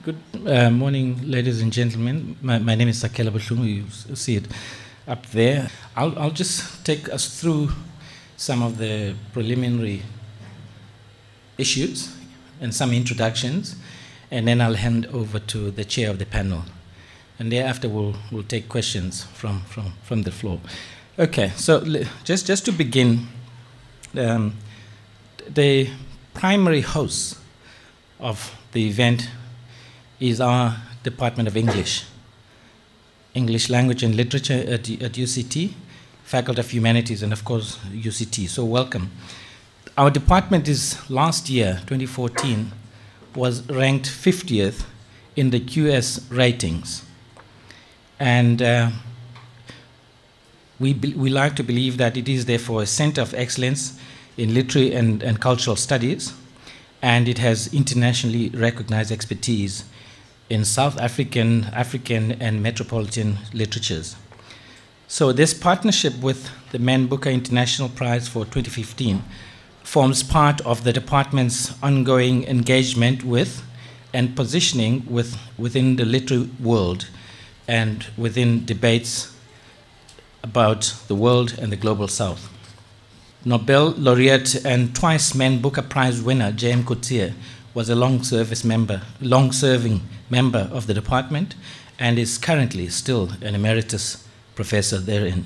Good morning, ladies and gentlemen. My name is Sakela Buhlungu. You see it up there. I'll just take us through some of the preliminary issues and some introductions, and then I'll hand over to the chair of the panel. And thereafter, we'll take questions from the floor. Okay, so just to begin, the primary host of the event is our Department of English Language and Literature at UCT, Faculty of Humanities, and of course UCT. So welcome. Our department last year, 2014, was ranked 50th in the QS ratings. And we like to believe that it is therefore a center of excellence in literary and cultural studies, and it has internationally recognized expertise in South African, and metropolitan literatures. So this partnership with the Man Booker International Prize for 2015 forms part of the department's ongoing engagement with and positioning within the literary world and within debates about the world and the global South. Nobel laureate and twice Man Booker Prize winner J.M. Coetzee was a long-serving member of the department and is currently still an emeritus professor therein.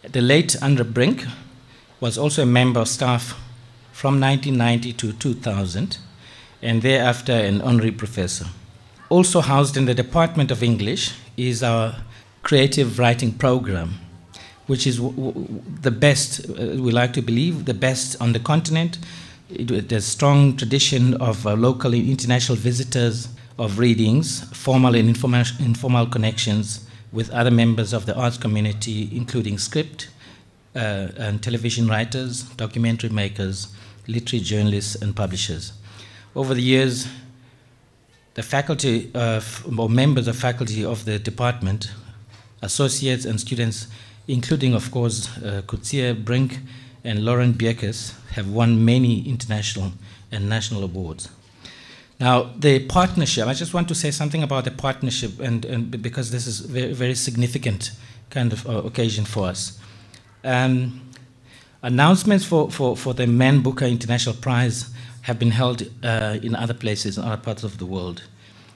The late Andre Brink was also a member of staff from 1990 to 2000, and thereafter an honorary professor. Also housed in the Department of English is our creative writing program, which is the best, we like to believe, the best on the continent. There's a strong tradition of local and international visitors, of readings, formal and informal connections with other members of the arts community, including script and television writers, documentary makers, literary journalists, and publishers. Over the years, the faculty or members of faculty of the department, associates and students, including, of course, Coetzee, Brink, and Lauren Bierkes, have won many international and national awards. Now, the partnership, I just want to say something about the partnership, and because this is a very, very significant kind of occasion for us. Announcements for the Man Booker International Prize have been held in other places, in other parts of the world.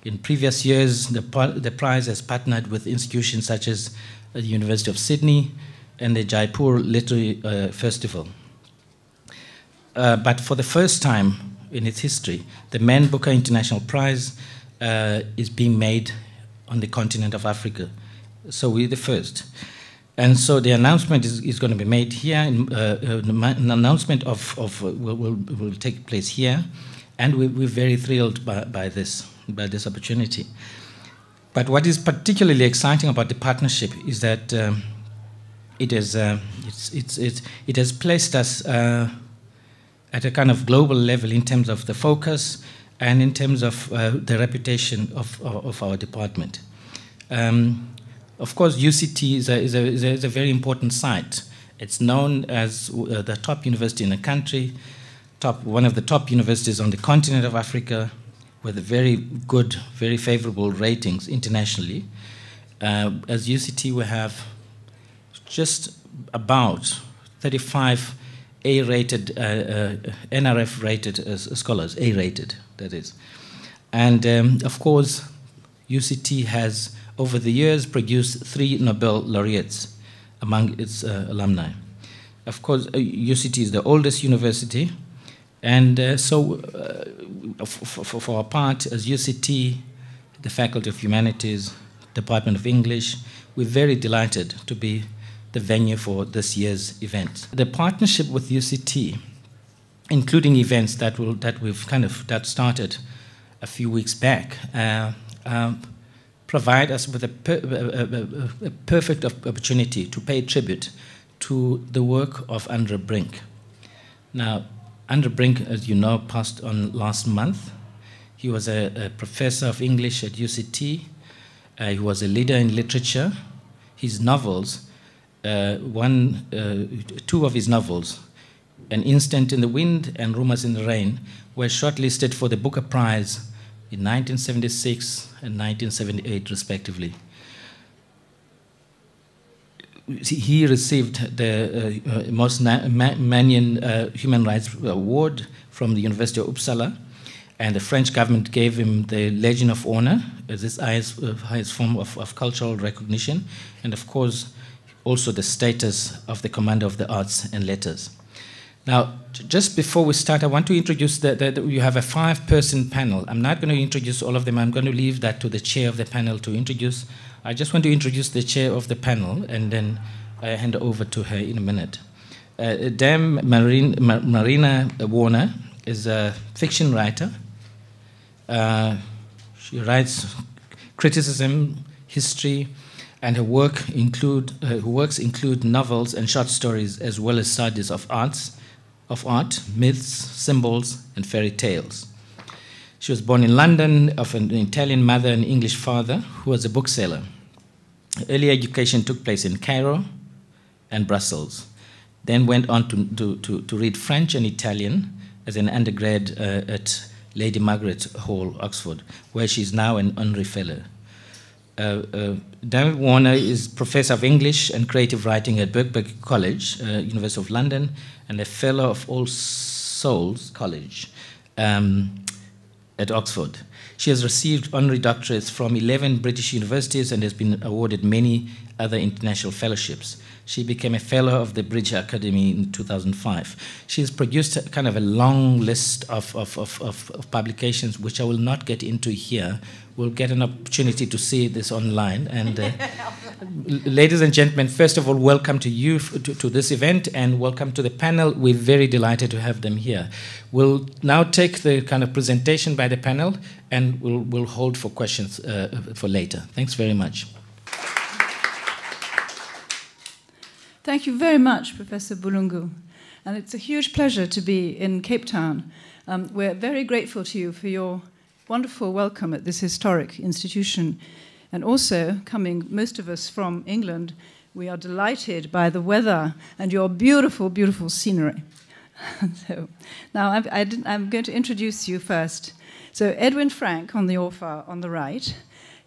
In previous years, the prize has partnered with institutions such as the University of Sydney and the Jaipur Literary Festival. But for the first time in its history, the Man Booker International Prize is being made on the continent of Africa. So we're the first. And so the announcement is going to be made here. An announcement will take place here. And we're very thrilled by this opportunity. But what is particularly exciting about the partnership is that it has placed us at a kind of global level in terms of the focus and in terms of the reputation of our department. Of course, UCT is a very important site. It's known as the top university in the country, one of the top universities on the continent of Africa, with very good, very favorable ratings internationally. As UCT, we have just about 35 A-rated, NRF-rated scholars, A-rated, that is. And of course, UCT has, over the years, produced 3 Nobel laureates among its alumni. Of course, UCT is the oldest university, and so for our part, as UCT, the Faculty of Humanities, Department of English, we're very delighted to be the venue for this year's event. The partnership with UCT, including events that started a few weeks back, provide us with a perfect opportunity to pay tribute to the work of Andre Brink. Now, Andre Brink, as you know, passed on last month. He was a professor of English at UCT. He was a leader in literature. His novels, two of his novels, An Instant in the Wind and Rumors in the Rain, were shortlisted for the Booker Prize in 1976 and 1978, respectively. He received the most Manian Human Rights Award from the University of Uppsala, and the French government gave him the Legion of Honor as this highest form of cultural recognition, and of course also the status of the Commander of the Arts and Letters. Now, just before we start, I want to introduce you have a 5-person panel. I'm not going to introduce all of them. I'm going to leave that to the chair of the panel to introduce. I just want to introduce the chair of the panel, and then I hand over to her in a minute. Dame Marina Warner is a fiction writer. She writes criticism, history, and her works include novels and short stories, as well as studies of art, myths, symbols, and fairy tales. She was born in London of an Italian mother and English father who was a bookseller. Early education took place in Cairo and Brussels, then went on to read French and Italian as an undergrad at Lady Margaret Hall, Oxford, where she's now an honorary fellow. Dame Warner is Professor of English and Creative Writing at Birkbeck College, University of London, and a Fellow of All Souls College at Oxford. She has received honorary doctorates from 11 British universities and has been awarded many other international fellowships. She became a fellow of the British Academy in 2005. She has produced kind of a long list of publications, which I will not get into here. We'll get an opportunity to see this online. And ladies and gentlemen, first of all, welcome to you to this event, and welcome to the panel. We're very delighted to have them here. We'll now take the kind of presentation by the panel, and we'll hold for questions for later. Thanks very much. Thank you very much, Professor Bulungu. And it's a huge pleasure to be in Cape Town. We're very grateful to you for your wonderful welcome at this historic institution. And also, coming most of us from England, we are delighted by the weather and your beautiful, beautiful scenery. So now I'm going to introduce you first. So Edwin Frank, on the author on the right,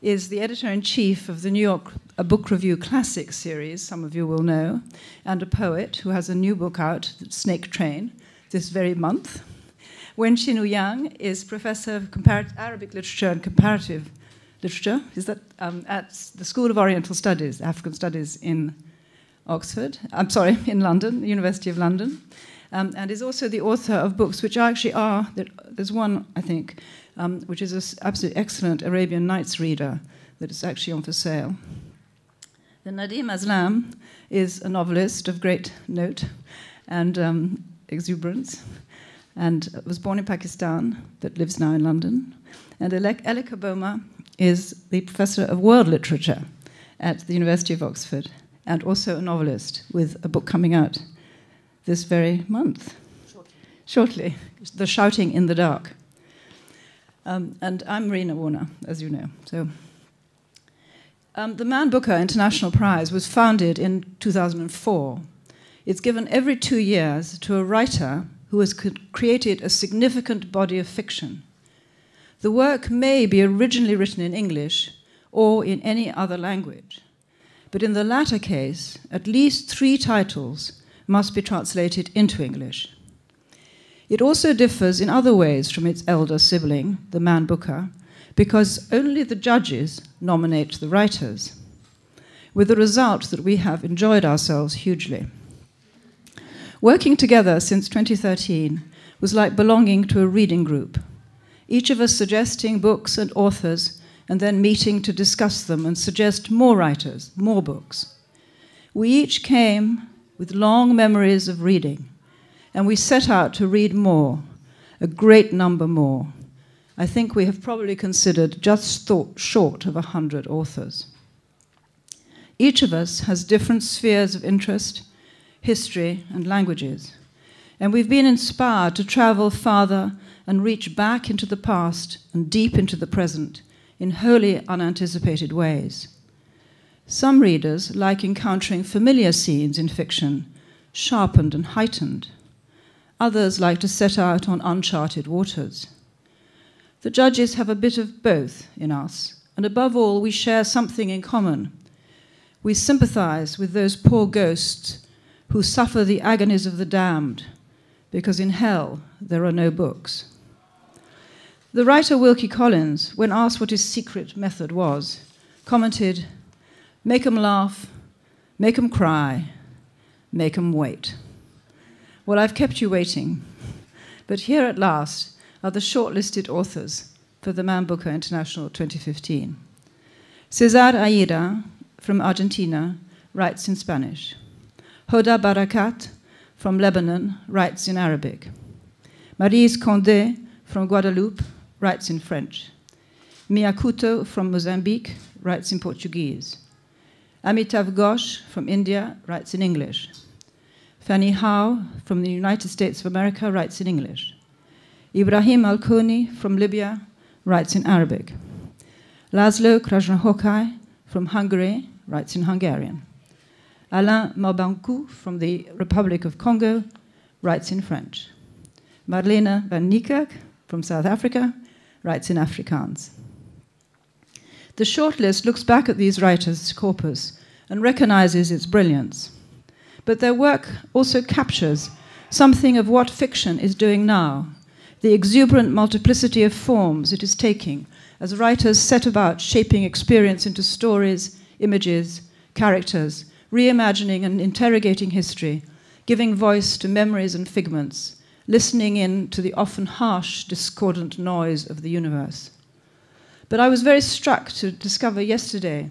is the editor-in-chief of the New York Book Review Classic series, some of you will know, and a poet who has a new book out, Snake Train, this very month. Wen Chinu Yang is Professor of Arabic Literature and Comparative Literature, is that at the School of Oriental Studies, African Studies in in London, University of London, and is also the author of books which actually are, there's one, I think, which is an absolutely excellent Arabian Nights reader that is actually on for sale. Then Nadim Aslam is a novelist of great note and exuberance, and was born in Pakistan, but lives now in London. And Elika Boma is the Professor of World Literature at the University of Oxford, and also a novelist with a book coming out this very month. Shortly. The Shouting in the Dark. And I'm Marina Warner, as you know. So, the Man Booker International Prize was founded in 2004. It's given every 2 years to a writer who has created a significant body of fiction. The work may be originally written in English or in any other language, but in the latter case, at least 3 titles must be translated into English. It also differs in other ways from its elder sibling, the Man Booker, because only the judges nominate the writers, with the result that we have enjoyed ourselves hugely. Working together since 2013 was like belonging to a reading group, each of us suggesting books and authors and then meeting to discuss them and suggest more writers, more books. We each came with long memories of reading, and we set out to read more, a great number more. I think we have probably considered just short of 100 authors. Each of us has different spheres of interest, history, and languages, and we've been inspired to travel farther and reach back into the past and deep into the present in wholly unanticipated ways. Some readers like encountering familiar scenes in fiction, sharpened and heightened. Others like to set out on uncharted waters. The judges have a bit of both in us, and above all, we share something in common. We sympathize with those poor ghosts who suffer the agonies of the damned, because in hell there are no books. The writer Wilkie Collins, when asked what his secret method was, commented, "Make 'em laugh, make 'em cry, make 'em wait." Well, I've kept you waiting, but here at last are the shortlisted authors for the Man Booker International 2015. Cesar Aira, from Argentina, writes in Spanish. Hoda Barakat, from Lebanon, writes in Arabic. Maryse Condé, from Guadeloupe, writes in French. Mia Couto, from Mozambique, writes in Portuguese. Amitav Ghosh, from India, writes in English. Fanny Howe, from the United States of America, writes in English. Ibrahim Al-Kouni, from Libya, writes in Arabic. Laszlo Krasznahokaj, from Hungary, writes in Hungarian. Alain Mabankou, from the Republic of Congo, writes in French. Marlene van Niekerk, from South Africa, writes in Afrikaans. The shortlist looks back at these writers' corpus and recognizes its brilliance. But their work also captures something of what fiction is doing now, the exuberant multiplicity of forms it is taking as writers set about shaping experience into stories, images, characters, reimagining and interrogating history, giving voice to memories and figments, listening in to the often harsh, discordant noise of the universe. But I was very struck to discover yesterday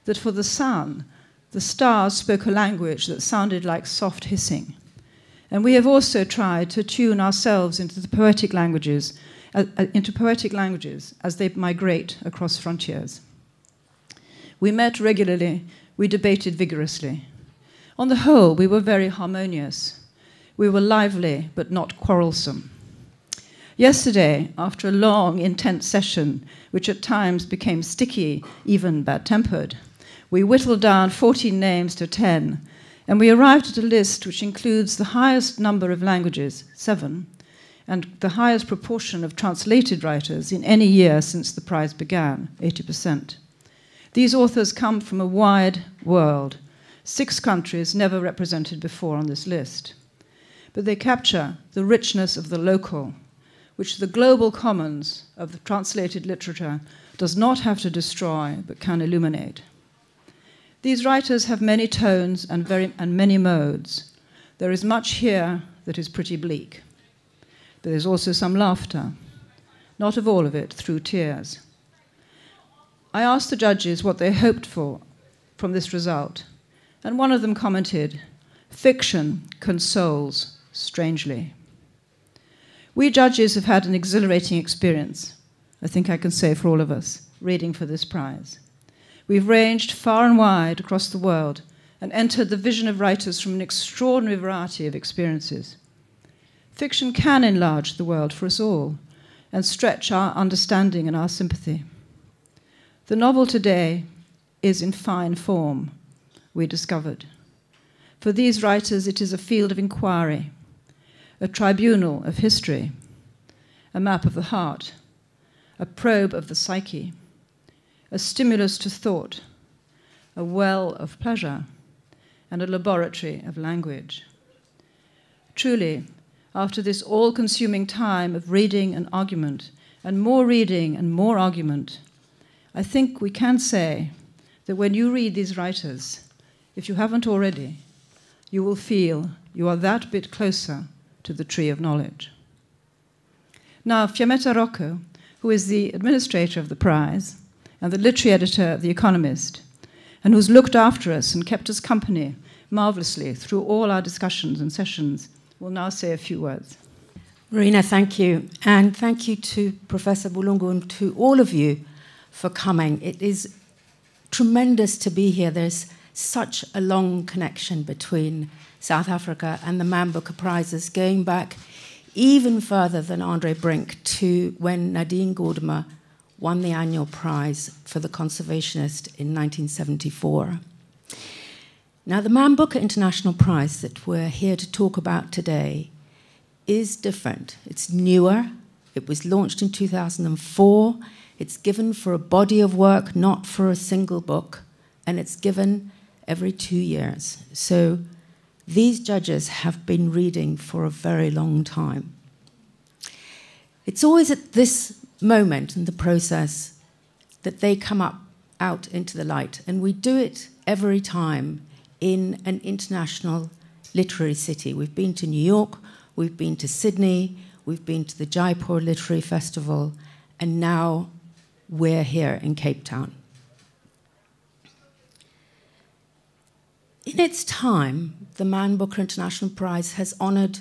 that for the sun, the stars spoke a language that sounded like soft hissing. And we have also tried to tune ourselves into the poetic languages, as they migrate across frontiers. We met regularly, we debated vigorously. On the whole, we were very harmonious. We were lively, but not quarrelsome. Yesterday, after a long, intense session, which at times became sticky, even bad-tempered, we whittled down 14 names to 10, and we arrived at a list which includes the highest number of languages, 7, and the highest proportion of translated writers in any year since the prize began, 80%. These authors come from a wide world, 6 countries never represented before on this list. But they capture the richness of the local, which the global commons of the translated literature does not have to destroy, but can illuminate. These writers have many tones and many modes. There is much here that is pretty bleak. There is also some laughter, not of all of it through tears. I asked the judges what they hoped for from this result, and one of them commented, "Fiction consoles strangely." We judges have had an exhilarating experience, I think I can say for all of us, reading for this prize. We've ranged far and wide across the world and entered the vision of writers from an extraordinary variety of experiences. Fiction can enlarge the world for us all and stretch our understanding and our sympathy. The novel today is in fine form, we discovered. For these writers, it is a field of inquiry, a tribunal of history, a map of the heart, a probe of the psyche, a stimulus to thought, a well of pleasure, and a laboratory of language. Truly, after this all-consuming time of reading and argument, and more argument, I think we can say that when you read these writers, if you haven't already, you will feel you are that bit closer to the tree of knowledge. Now, Fiammetta Rocco, who is the administrator of the prize and the literary editor of The Economist, and who's looked after us and kept us company marvelously through all our discussions and sessions, will now say a few words. Marina, thank you. And thank you to Professor Bulungu and to all of you for coming. It is tremendous to be here. There's such a long connection between South Africa and the Man Booker Prizes, going back even further than Andre Brink to when Nadine Gordimer won the annual prize for The Conservationist in 1974. Now, the Man Booker International Prize that we're here to talk about today is different. It's newer. It was launched in 2004. It's given for a body of work, not for a single book, and it's given every 2 years. So these judges have been reading for a very long time. It's always at this moment in the process that they come out into the light, and we do it every time in an international literary city. We've been to New York, we've been to Sydney, we've been to the Jaipur Literary Festival, and now we're here in Cape Town. In its time, the Man Booker International Prize has honored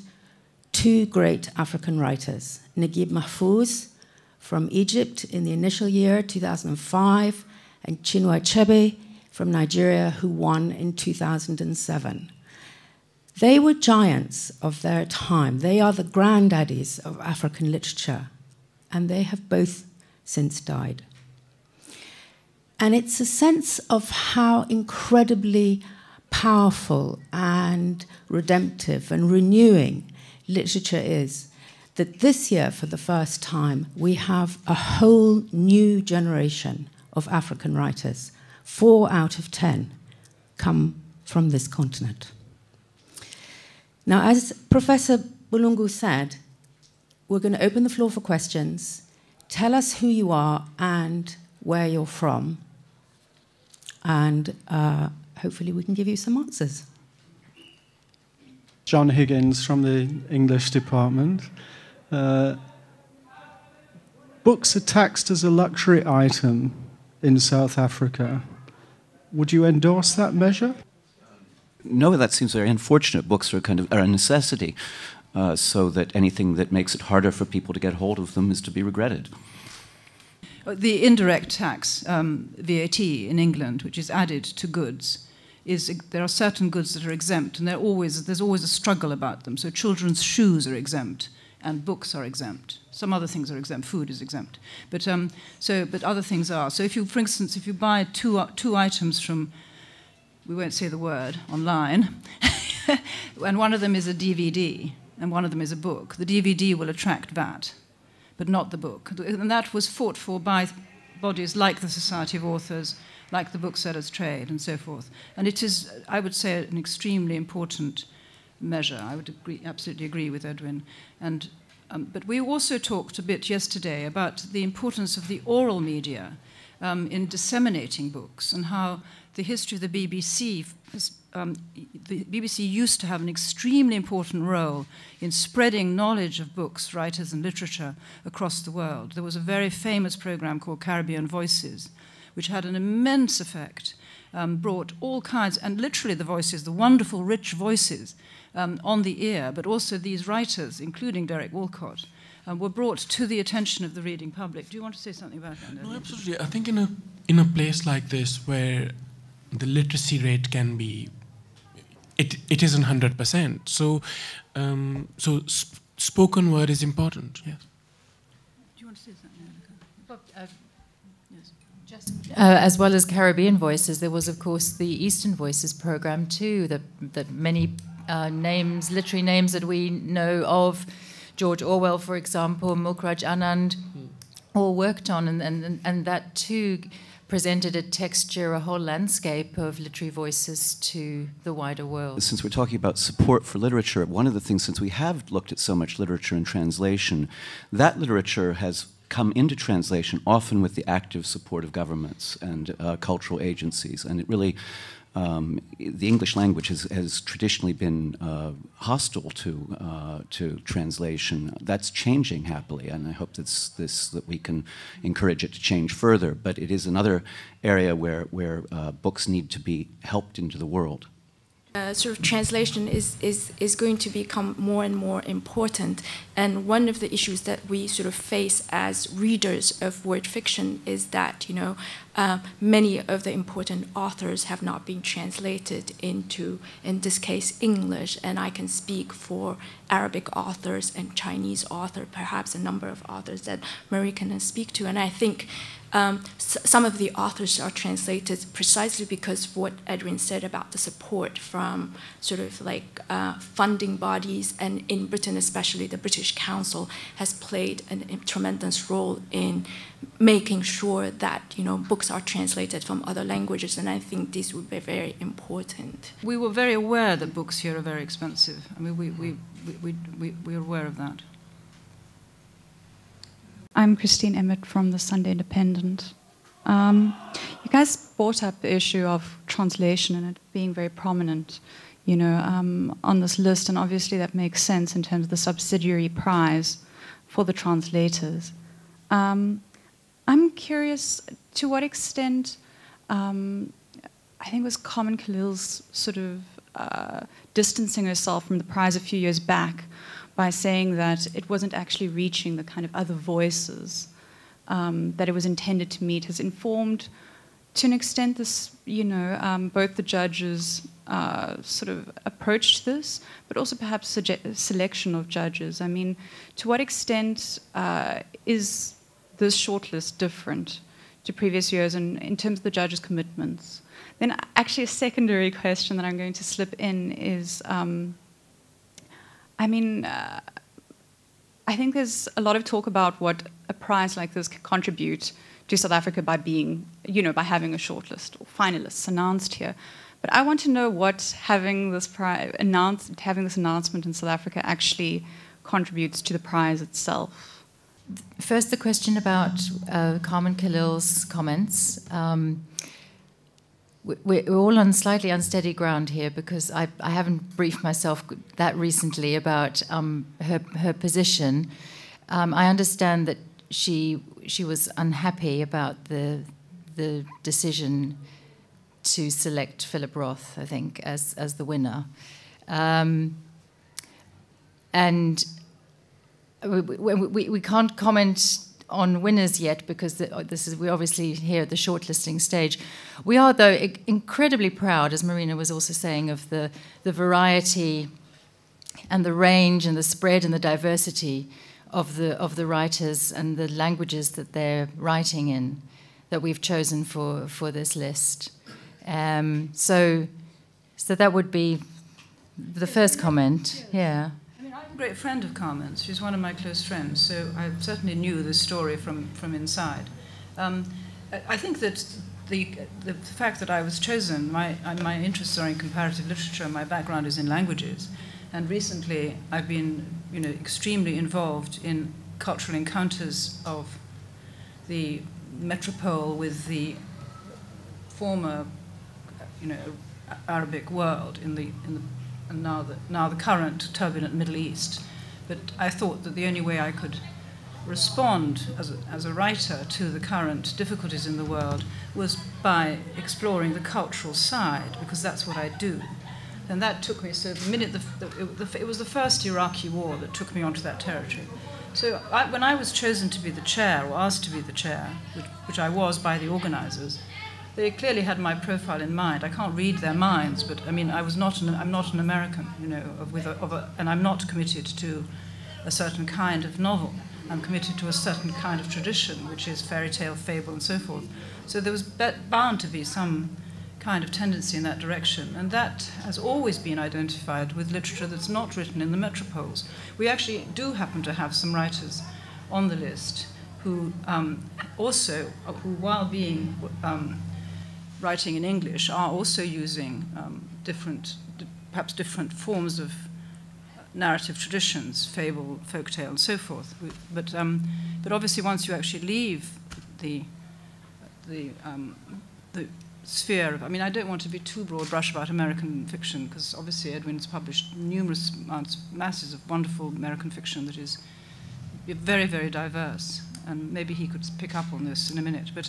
2 great African writers, Naguib Mahfouz from Egypt in the initial year, 2005, and Chinua Achebe from Nigeria, who won in 2007. They were giants of their time. They are the granddaddies of African literature, and they have both since died. And it's a sense of how incredibly powerful and redemptive and renewing literature is, that this year, for the first time, we have a whole new generation of African writers. 4 out of 10 come from this continent. Now, as Professor Bulungu said, we're going to open the floor for questions. Tell us who you are and where you're from, and hopefully we can give you some answers. John Higgins from the English department. Books are taxed as a luxury item in South Africa. Would you endorse that measure? No, that seems very unfortunate. Books are are a necessity, so that anything that makes it harder for people to get hold of them is to be regretted. The indirect tax, VAT in England, which is added to goods, there are certain goods that are exempt, and there's always a struggle about them. So children's shoes are exempt, and books are exempt. Some other things are exempt. Food is exempt, but other things are. So if you, for instance, if you buy two items from, we won't say the word, online, and one of them is a DVD and one of them is a book, the DVD will attract VAT, but not the book. And that was fought for by bodies like the Society of Authors, like the Booksellers' Trade, and so forth. And it is, I would say, an extremely important measure. I would absolutely agree with Edwin. And, but we also talked a bit yesterday about the importance of the oral media in disseminating books, and how the history of the BBC the BBC used to have an extremely important role in spreading knowledge of books, writers, and literature across the world. There was a very famous program called Caribbean Voices, which had an immense effect, brought all kinds, and literally the voices, the wonderful, rich voices on the ear, but also these writers, including Derek Walcott, were brought to the attention of the reading public. Do you want to say something about that? No, absolutely. I think in a place like this where the literacy rate can be, it isn't 100%. So, spoken word is important. Yes. Do you want to say something? Yes. As well as Caribbean Voices, there was, of course, the Eastern Voices program too. That many names, literary names that we know of, George Orwell, for example, Mulkraj Anand, all worked on, and that too presented a texture, a whole landscape of literary voices to the wider world. Since we're talking about support for literature, one of the things, since we have looked at so much literature in translation, that literature has come into translation often with the active support of governments and cultural agencies, and it really, the English language has traditionally been hostile to translation. That's changing happily, and I hope that we can encourage it to change further. But it is another area where books need to be helped into the world. Sort of translation is going to become more and more important, and one of the issues that we sort of face as readers of word fiction is that many of the important authors have not been translated into, in this case, English, and I can speak for Arabic authors and Chinese authors, perhaps a number of authors that Marie can speak to, and I think some of the authors are translated precisely because of what Edwin said about the support from sort of like funding bodies, and in Britain especially the British Council has played a tremendous role in making sure that, you know, books are translated from other languages, and I think this would be very important. We were very aware that books here are very expensive. I mean, we're aware of that. I'm Christine Emmett from the Sunday Independent. You guys brought up the issue of translation and it being very prominent, you know, on this list, and obviously that makes sense in terms of the subsidiary prize for the translators. I'm curious to what extent, I think it was Carmen Khalil's sort of distancing herself from the prize a few years back by saying that it wasn't actually reaching the kind of other voices that it was intended to meet, has informed, to an extent, this, you know, both the judges' sort of approach to this, but also perhaps selection of judges. I mean, to what extent is this shortlist different to previous years in terms of the judges' commitments? Then actually a secondary question that I'm going to slip in is, I mean, I think there's a lot of talk about what a prize like this can contribute to South Africa by being, you know, by having a shortlist or finalists announced here. But I want to know what having this announcement in South Africa actually contributes to the prize itself. First, the question about Carmen Khalil's comments. We're all on slightly unsteady ground here because I haven't briefed myself that recently about her position. I understand that she was unhappy about the decision to select Philip Roth, I think, as the winner, and we can't comment on winners yet because we're obviously here at the shortlisting stage. We are, though, incredibly proud, as Marina was also saying, of the variety and the range and the spread and the diversity of the writers and the languages that they're writing in that we've chosen for this list. So that would be the first comment. Yeah. I'm a great friend of Carmen's. She's one of my close friends, so I certainly knew this story from inside. I think that the fact that I was chosen, my interests are in comparative literature, my background is in languages, and recently I've been, you know, extremely involved in cultural encounters of the metropole with the former, you know, Arabic world and now the current turbulent Middle East. But I thought that the only way I could respond as a writer to the current difficulties in the world was by exploring the cultural side, because that's what I do. And that took me, so the minute it was the first Iraqi war that took me onto that territory. So when I was chosen to be the chair, or asked to be the chair, which I was by the organizers, they clearly had my profile in mind. I can't read their minds, but I mean, I'm not an American, you know, and I'm not committed to a certain kind of novel. I'm committed to a certain kind of tradition, which is fairy tale, fable, and so forth. So there was bound to be some kind of tendency in that direction, and that has always been identified with literature that's not written in the metropoles. We actually do happen to have some writers on the list who while being writing in English, are also using perhaps different forms of narrative traditions, fable, folktale, and so forth. But obviously, once you actually leave the sphere of, I mean, I don't want to be too broad brush about American fiction, because obviously Edwin's published numerous masses of wonderful American fiction that is very, very diverse, and maybe he could pick up on this in a minute. But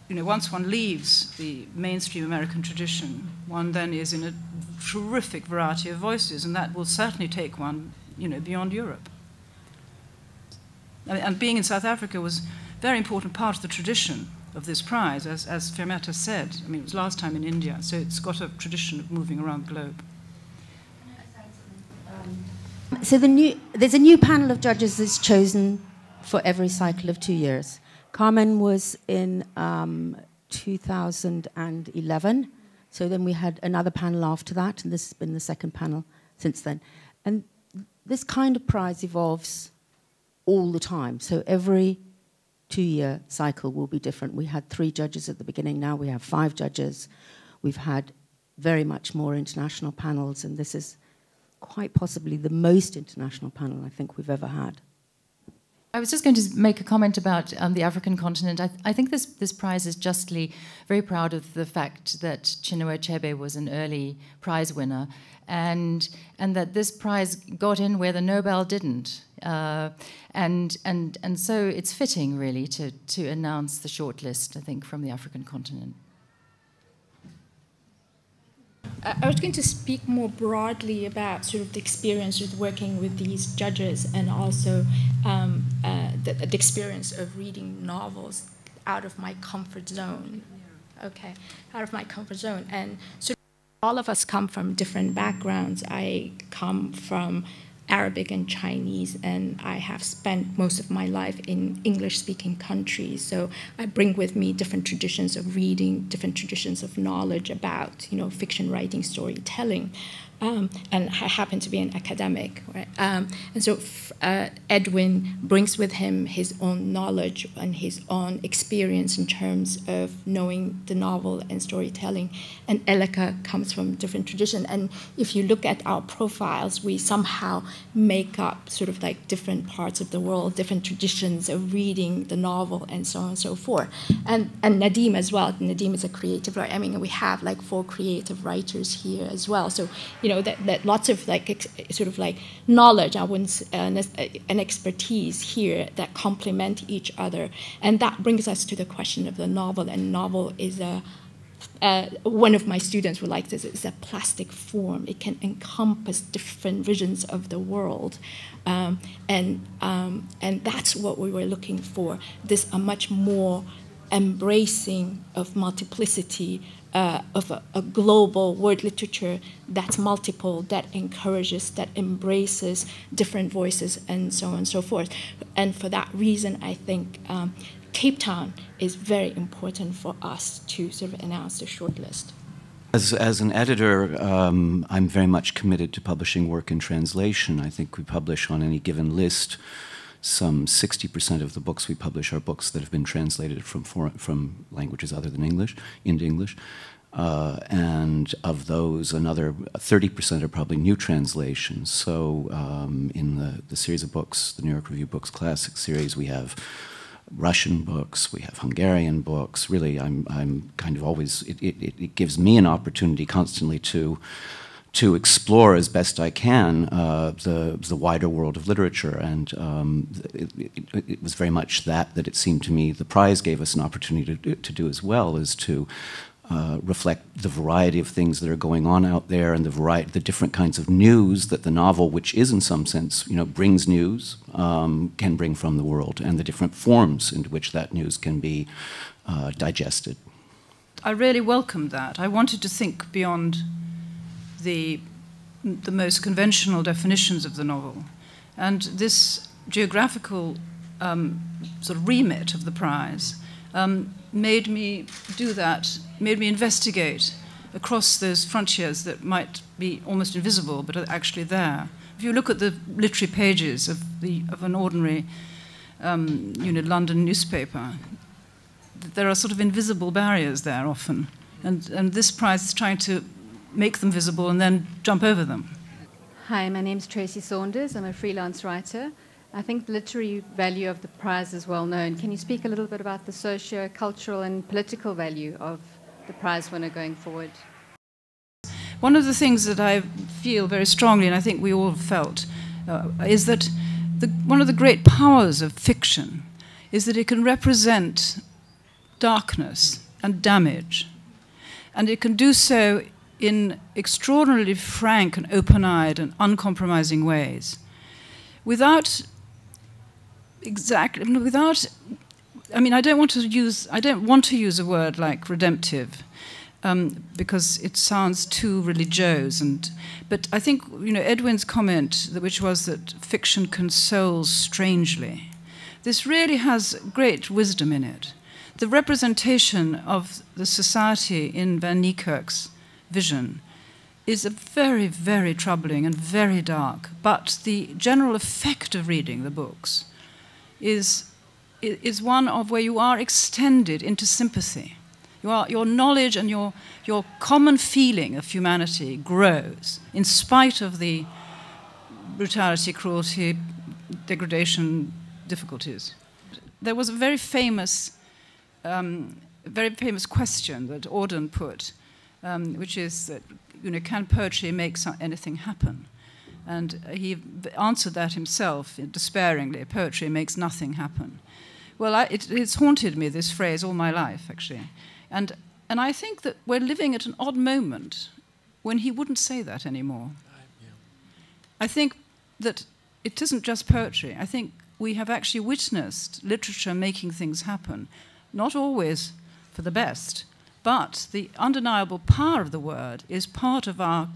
you know, once one leaves the mainstream American tradition, one then is in a terrific variety of voices, and that will certainly take one, you know, beyond Europe. And being in South Africa was a very important part of the tradition of this prize, as Fermata said. I mean, it was last time in India, so it's got a tradition of moving around the globe. So there's a new panel of judges that's chosen for every cycle of 2 years. Carmen was in 2011, So then we had another panel after that, and this has been the second panel since then. And this kind of prize evolves all the time. So every 2-year cycle will be different. We had 3 judges at the beginning, now we have 5 judges. We've had very much more international panels, and this is quite possibly the most international panel I think we've ever had. I was just going to make a comment about the African continent. I think this prize is justly very proud of the fact that Chinua Achebe was an early prize winner, and that this prize got in where the Nobel didn't. And so it's fitting, really, to announce the shortlist, I think, from the African continent. I was going to speak more broadly about sort of the experience with working with these judges, and also the experience of reading novels out of my comfort zone. Okay, out of my comfort zone. And so all of us come from different backgrounds. I come from Arabic and Chinese, and I have spent most of my life in English-speaking countries. So I bring with me different traditions of reading, different traditions of knowledge about, fiction writing, storytelling. And I happen to be an academic, right? And so Edwin brings with him his own knowledge and his own experience in terms of knowing the novel and storytelling. And Elika comes from a different tradition. And if you look at our profiles, we somehow make up sort of like different parts of the world, different traditions of reading the novel, and so on and so forth. And Nadim as well. Nadim is a creative writer. I mean, we have like 4 creative writers here as well. So, that lots of sort of knowledge, I wouldn't, and expertise here that complement each other. And that brings us to the question of the novel. And novel is one of my students would like this, it's a plastic form. It can encompass different visions of the world. And that's what we were looking for, this a much more embracing of multiplicity, of a global word literature that's multiple, that encourages, that embraces different voices, and so on and so forth. And for that reason, I think Cape Town is very important for us to sort of announce the shortlist. As an editor, I'm very much committed to publishing work in translation. I think we publish on any given list some 60% of the books we publish are books that have been translated from languages other than English into English. And of those, another 30% are probably new translations. So in the series of books, the New York Review Books Classic series, we have Russian books, we have Hungarian books. Really, I'm kind of always, it gives me an opportunity constantly to explore as best I can the wider world of literature, and it was very much that it seemed to me the prize gave us an opportunity to do as well, is to reflect the variety of things that are going on out there, and the different kinds of news that the novel, which is in some sense, brings news, can bring from the world, and the different forms into which that news can be digested. I really welcomed that. I wanted to think beyond the most conventional definitions of the novel. And this geographical sort of remit of the prize made me do that, made me investigate across those frontiers that might be almost invisible but are actually there. If you look at the literary pages of an ordinary London newspaper, there are sort of invisible barriers there often. And this prize is trying to make them visible and then jump over them. Hi, my name's Tracy Saunders. I'm a freelance writer. I think the literary value of the prize is well known. Can you speak a little bit about the socio-cultural and political value of the prize winner going forward? One of the things that I feel very strongly, and I think we all felt, is that one of the great powers of fiction is that it can represent darkness and damage. And it can do so in extraordinarily frank and open-eyed and uncompromising ways, without, I mean, I don't want to use a word like redemptive, because it sounds too religious, but I think, Edwin's comment, which was that fiction consoles strangely, this really has great wisdom in it. The representation of the society in Van Niekerk's vision is a very, very troubling and very dark. But the general effect of reading the books is one of where you are extended into sympathy. Your knowledge and your common feeling of humanity grows in spite of the brutality, cruelty, degradation, difficulties. There was a very famous question that Auden put, which is that, can poetry make anything happen? And he answered that himself despairingly: poetry makes nothing happen. Well, it's haunted me, this phrase, all my life, actually. And I think that we're living at an odd moment when he wouldn't say that anymore. I think that it isn't just poetry. I think we have actually witnessed literature making things happen, not always for the best, but the undeniable power of the word is part of our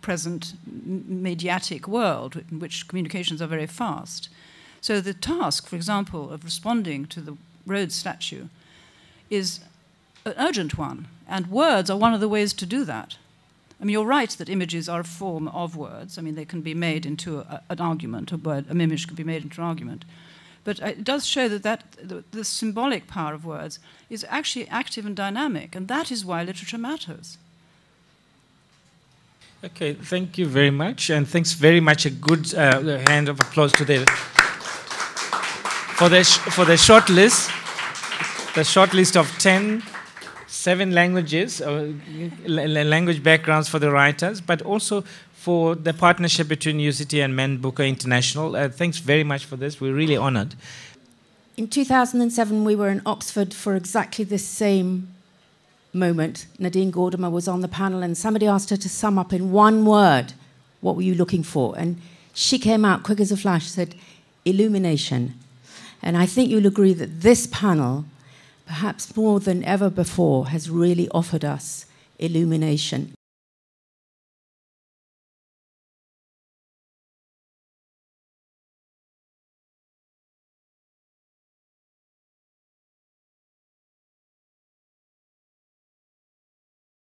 present mediatic world in which communications are very fast. So the task, for example, of responding to the Rhodes statue is an urgent one, and words are one of the ways to do that. I mean, you're right that images are a form of words. I mean, they can be made into an argument, an image can be made into an argument. But it does show that the symbolic power of words is actually active and dynamic, and that is why literature matters. Okay, thank you very much, and thanks very much. A good hand of applause to for the short list. The short list of 7 languages, language backgrounds for the writers, but also for the partnership between UCT and Man Booker International. Thanks very much for this. We're really honored. In 2007, we were in Oxford for exactly this same moment. Nadine Gordimer was on the panel, and somebody asked her to sum up in one word, what were you looking for? And she came out quick as a flash, said, illumination. And I think you'll agree that this panel, perhaps more than ever before, has really offered us illumination.